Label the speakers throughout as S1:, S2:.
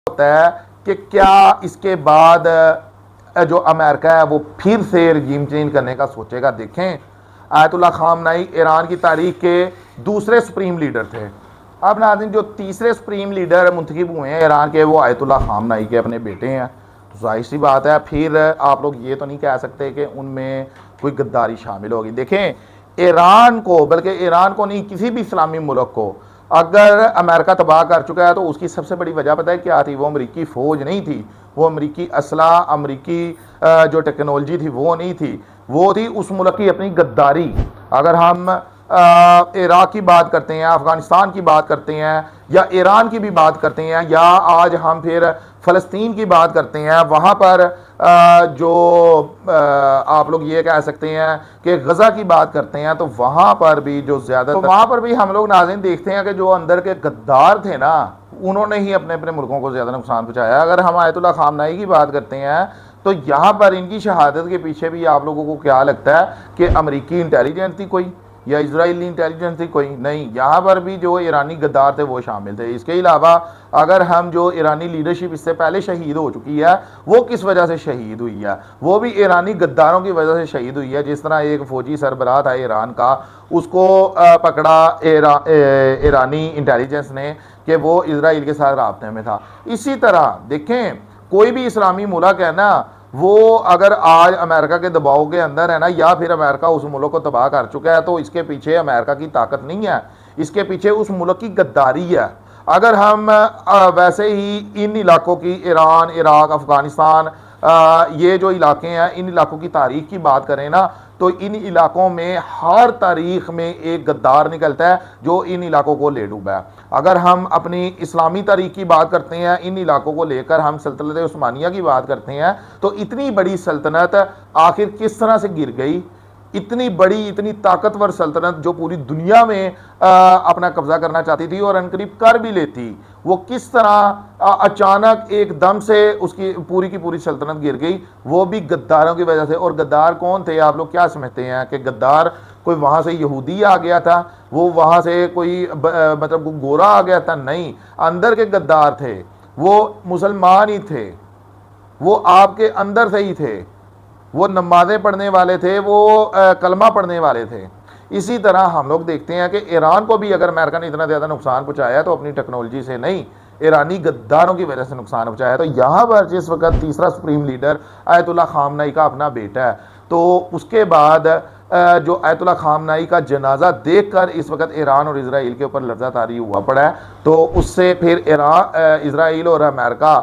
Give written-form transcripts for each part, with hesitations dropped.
S1: ہوتا ہے کہ کیا اس کے بعد جو امریکہ ہے وہ پھر سے رجیم چینج کرنے کا سوچے گا. دیکھیں آیت اللہ خامنائی ایران کی تاریخ کے دوسرے سپریم لیڈر تھے. اب ناظرین جو تیسرے سپریم لیڈر منتخب ہوئے ہیں ایران کے وہ آیت اللہ خامنائی کے اپنے بیٹے ہیں. تو ظاہر سی بات ہے پھر آپ لوگ یہ تو نہیں کہہ سکتے کہ ان میں کوئی غداری شامل ہوگی. دیکھیں ایران کو، بلکہ ایران کو نہیں کسی بھی اسلامی ملک کو اگر امریکہ تباہ کر چکا ہے تو اس کی سب سے بڑی وجہ پتہ ہے کیا تھی؟ وہ امریکی فوج نہیں تھی، وہ امریکی اسلحہ، امریکی جو ٹیکنالوجی تھی وہ نہیں تھی، وہ تھی اس ملک کی اپنی غداری. اگر ہم عراق کی بات کرتے ہیں، افغانستان کی بات کرتے ہیں، یا ایران کی بھی بات کرتے ہیں، یا آج ہم پھر فلسطین کی بات کرتے ہیں، وہاں پر جو آپ لوگ یہ کہہ سکتے ہیں کہ غزہ کی بات کرتے ہیں، تو وہاں پر بھی جو زیادہ وہاں پر بھی ہم لوگ ناظرین دیکھتے ہیں کہ جو اندر کے غدار تھے نا انہوں نے ہی اپنے اپنے ملکوں کو زیادہ نقصان پہنچایا. اگر ہم آیت اللہ خامنائی کی بات کرتے ہیں تو یہاں پر ان کی شہادت کے پیچھے بھی آپ لوگوں کو کیا لگتا ہے کہ امریکی انٹیلیجنس تھی کوئی یا اسرائیلی انٹیلیجنس تھی کوئی؟ نہیں، یہاں پر بھی جو ایرانی غدار تھے وہ شامل تھے. اس کے علاوہ اگر ہم جو ایرانی لیڈرشپ اس سے پہلے شہید ہو چکی ہے وہ کس وجہ سے شہید ہوئی ہے؟ وہ بھی ایرانی غداروں کی وجہ سے شہید ہوئی ہے. جس طرح ایک فوجی سربراہ تھا ایران کا، اس کو پکڑا ایرانی انٹیلیجنس نے کہ وہ اسرائیل کے ساتھ رابطے میں تھا. اسی طرح دیکھیں کوئی بھی اسلامی ملک ہے نا، وہ اگر آج امریکہ کے دباؤ کے اندر ہے نا، یا پھر امریکہ اس ملک کو تباہ کر چکا ہے، تو اس کے پیچھے امریکہ کی طاقت نہیں ہے، اس کے پیچھے اس ملک کی غداری ہے. اگر ہم ویسے ہی ان علاقوں کی ایران، عراق، افغانستان، یہ جو علاقے ہیں ان علاقوں کی تاریخ کی بات کریں نا، تو ان علاقوں میں ہر تاریخ میں ایک غدار نکلتا ہے جو ان علاقوں کو لے ڈوبا ہے. اگر ہم اپنی اسلامی تاریخ کی بات کرتے ہیں، ان علاقوں کو لے کر ہم سلطنت عثمانیہ کی بات کرتے ہیں، تو اتنی بڑی سلطنت آخر کس طرح سے گر گئی؟ اتنی بڑی، اتنی طاقتور سلطنت جو پوری دنیا میں اپنا قبضہ کرنا چاہتی تھی اور انقریب کر بھی لیتی، وہ کس طرح اچانک ایک دم سے اس کی پوری سلطنت گر گئی؟ وہ بھی غداروں کی وجہ سے. اور غدار کون تھے؟ آپ لوگ کیا سمجھتے ہیں کہ غدار کوئی وہاں سے یہودی آ گیا تھا، وہ وہاں سے کوئی مطلب گورا آ گیا تھا؟ نہیں، اندر کے غدار تھے، وہ مسلمان ہی تھے، وہ آپ کے اندر سے ہی تھے، وہ نمازیں پڑھنے والے تھے، وہ کلمہ پڑھنے والے تھے. اسی طرح ہم لوگ دیکھتے ہیں کہ ایران کو بھی اگر امریکہ نے اتنا زیادہ نقصان پہنچایا ہے تو اپنی ٹیکنالوجی سے نہیں، ایرانی غداروں کی وجہ سے نقصان پہنچایا ہے. تو یہاں پر جس وقت تیسرا سپریم لیڈر آیت اللہ خامنائی کا اپنا بیٹا ہے، تو اس کے بعد جو آیت اللہ خامنائی کا جنازہ دیکھ کر اس وقت ایران اور اسرائیل کے اوپر لرزہ طاری ہوا پڑا ہے، تو اس سے پھر اسرائیل اور امریکہ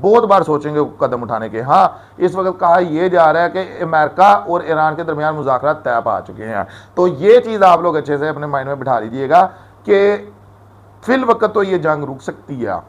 S1: بہت بار سوچیں گے قدم اٹھانے کے. ہاں اس وقت کہا یہ جا رہا ہے کہ امریکہ اور ایران کے درمیان مذاکرات طے پا چکے ہیں. تو یہ چیز آپ لوگ اچھے سے اپنے مائنڈ میں بٹھا لیجئے گا کہ فی الوقت تو یہ جنگ رک سکتی ہے،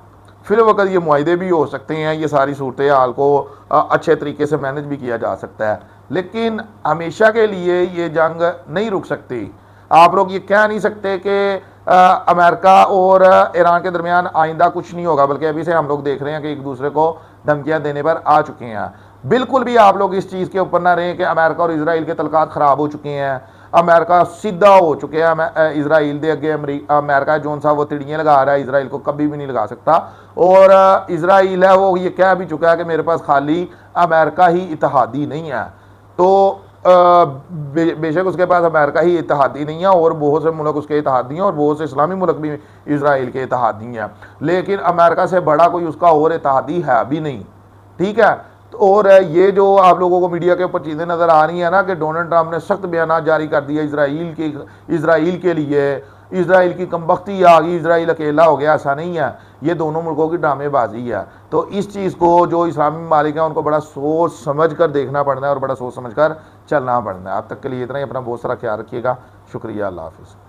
S1: فی الوقت یہ معاہدے بھی ہو سکتے ہیں، یہ ساری صورتحال کو اچھے طریقے سے مینج بھی کیا جا سکتا ہے، لیکن ہمیشہ کے لیے یہ جنگ نہیں رک سکتی. آپ لوگ یہ کہہ نہیں سکتے کہ امریکہ اور ایران کے درمیان آئندہ کچھ نہیں ہوگا، بلکہ ابھی سے ہم لوگ دیکھ رہے ہیں کہ ایک دوسرے کو دھمکیاں دینے پر آ چکے ہیں. بالکل بھی آپ لوگ اس چیز کے اوپر نہ رہیں کہ امریکہ اور اسرائیل کے تعلقات خراب ہو چکے ہیں، امریکہ سیدھا ہو چکے ہیں اسرائیل دے اگے. امریکہ جون سا وہ تڑیاں لگا رہا ہے، اسرائیل کو کبھی بھی نہیں لگا سکتا. اور اسرائیل ہے وہ یہ کہہ بھی چکا ہے کہ میرے پاس خالی امریکہ ہی اتحادی نہیں ہے. تو بے شک اس کے پاس امریکہ ہی اتحادی نہیں ہے، اور بہت سے ملک اس کے اتحادی ہیں، اور بہت سے اسلامی ملک بھی اسرائیل کے اتحادی ہیں، لیکن امریکہ سے بڑا کوئی اس کا اور اتحادی ہے بھی نہیں. ٹھیک ہے. اور یہ جو آپ لوگوں کو میڈیا کے اوپر چیزیں نظر آ رہی ہیں نا کہ ڈونلڈ ٹرمپ نے سخت بیانات جاری کر دیا اسرائیل کے لیے، اسرائیل کی کمبختی آ گئی، اسرائیل اکیلا ہو گیا، ایسا نہیں ہے، یہ دونوں ملکوں کی ڈرامے بازی ہے. تو اس چیز کو جو اسلامی ممالک ہیں ان کو بڑا سوچ سمجھ کر دیکھنا پڑنا ہے اور بڑا سوچ سمجھ کر چلنا پڑنا ہے. اب تک کے لیے اتنا ہی. اپنا بہت سارا خیال رکھیے گا. شکریہ. اللہ حافظ.